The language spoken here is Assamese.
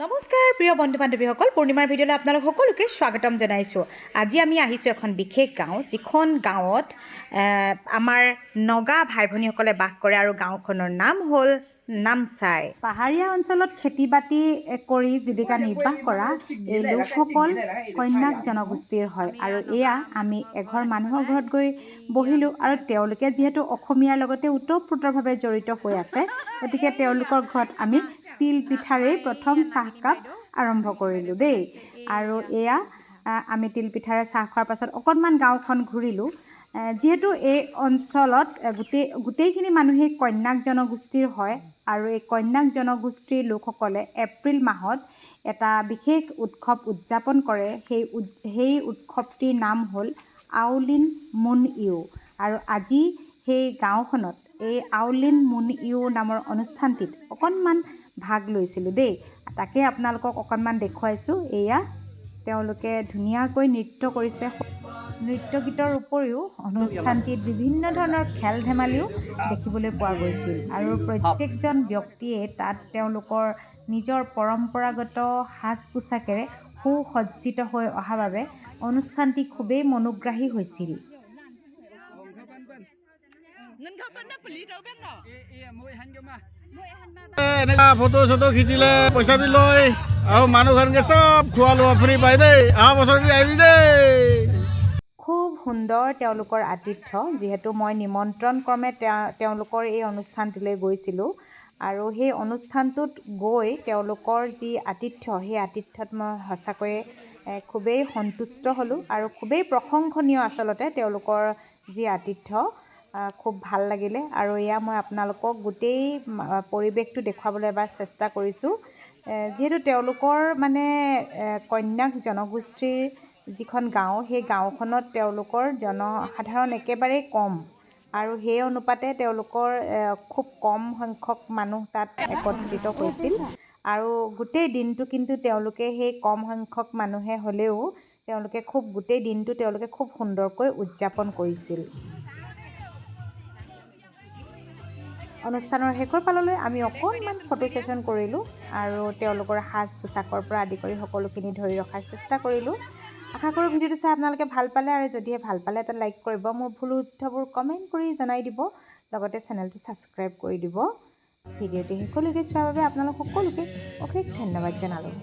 নমস্কাৰ প্ৰিয় বন্ধু বান্ধৱীসকল, পূৰ্ণিমাৰ ভিডিঅ'লৈ আপোনালোক সকলোকে স্বাগতম জনাইছোঁ। আজি আমি আহিছোঁ এখন বিশেষ গাঁও, যিখন গাঁৱত আমাৰ নগা ভাই ভনীসকলে বাস কৰে আৰু গাঁওখনৰ নাম হ'ল নামচাই। পাহাৰীয়া অঞ্চলত খেতি বাতি কৰি জীৱিকা নিৰ্বাহ কৰা এই লোকসকল কন্যাক জনগোষ্ঠীৰ হয়। আৰু এয়া আমি এঘৰ মানুহৰ ঘৰত গৈ বহিলোঁ আৰু তেওঁলোকে যিহেতু অসমীয়াৰ লগতে ওতঃপ্ৰোতভাৱে জড়িত হৈ আছে, গতিকে তেওঁলোকৰ ঘৰত আমি তিল পিঠাৰেই প্ৰথম চাহকাপ আৰম্ভ কৰিলোঁ দেই। আৰু এয়া আমি তিল পিঠাৰে চাহ খোৱাৰ পাছত অকণমান গাঁওখন ঘূৰিলোঁ। যিহেতু এই অঞ্চলত গোটেইখিনি মানুহেই কন্যাক জনগোষ্ঠীৰ হয় আৰু এই কন্যাক জনগোষ্ঠীৰ লোকসকলে এপ্ৰিল মাহত এটা বিশেষ উৎসৱ উদযাপন কৰে। সেই উৎসৱটিৰ নাম হ'ল আউলিন মুন ইউ। আৰু আজি সেই গাঁওখনত এই আউলিন মুন ইউ নামৰ অনুষ্ঠানটিত অকণমান ভাগ লৈছিলোঁ দেই। তাকে আপোনালোকক অকণমান দেখুৱাইছোঁ। এয়া তেওঁলোকে ধুনীয়াকৈ নৃত্য কৰিছে। নৃত্য গীতৰ উপৰিও অনুষ্ঠানটিত বিভিন্ন ধৰণৰ খেল ধেমালিও দেখিবলৈ পোৱা গৈছিল। আৰু প্ৰত্যেকজন ব্যক্তিয়ে তাত তেওঁলোকৰ নিজৰ পৰম্পৰাগত সাজ পোছাকেৰে সুসজ্জিত হৈ অহা বাবে অনুষ্ঠানটি খুবেই মনোগ্ৰাহী হৈছিল। এনেকা ফটো চটো খিচিলে পইচা দি লয় আৰু মানুহখনকে চব খোৱা লোৱা ফ্ৰী পাই দেই। অহা বছৰ আহিবি দেই। খুব সুন্দৰ তেওঁলোকৰ আতিথ্য। যিহেতু মই নিমন্ত্ৰণ ক্ৰমে তেওঁলোকৰ এই অনুষ্ঠানটিলৈ গৈছিলোঁ আৰু সেই অনুষ্ঠানটোত গৈ তেওঁলোকৰ যি আতিথ্য, সেই আতিথ্যত মই সঁচাকৈয়ে খুবেই সন্তুষ্ট হ'লোঁ আৰু খুবেই প্ৰশংসনীয় আচলতে তেওঁলোকৰ যি আতিথ্য, খুব ভাল লাগিলে। আৰু এয়া মই আপোনালোকক গোটেই পৰিৱেশটো দেখুৱাবলৈ এবাৰ চেষ্টা কৰিছোঁ। যিহেতু তেওঁলোকৰ মানে কন্যাক জনগোষ্ঠীৰ যিখন গাঁও, সেই গাঁওখনত তেওঁলোকৰ জনসাধাৰণ একেবাৰেই কম আৰু সেই অনুপাতে তেওঁলোকৰ খুব কম সংখ্যক মানুহ তাত একত্ৰিত হৈছিল। আৰু গোটেই দিনটো কিন্তু তেওঁলোকে সেই কম সংখ্যক মানুহে হ'লেও তেওঁলোকে গোটেই দিনটো তেওঁলোকে খুব সুন্দৰকৈ উদযাপন কৰিছিল। অনুষ্ঠানৰ শেষৰ ফাললৈ আমি অকণমান ফটো ছেশ্যন কৰিলোঁ আৰু তেওঁলোকৰ সাজ পোছাকৰ পৰা আদি কৰি সকলোখিনি ধৰি ৰখাৰ চেষ্টা কৰিলোঁ। আশা কৰোঁ ভিডিঅ'টো চাই আপোনালোকে ভাল পালে, আৰু যদিহে ভাল পালে এটা লাইক কৰিব, মোৰ ভুল শুদ্ধবোৰ কমেণ্ট কৰি জনাই দিব, লগতে চেনেলটো ছাবস্ক্ৰাইব কৰি দিব। ভিডিঅ'টি শেষলৈকে চোৱাৰ বাবে আপোনালোক সকলোকে অশেষ ধন্যবাদ জনালোঁ।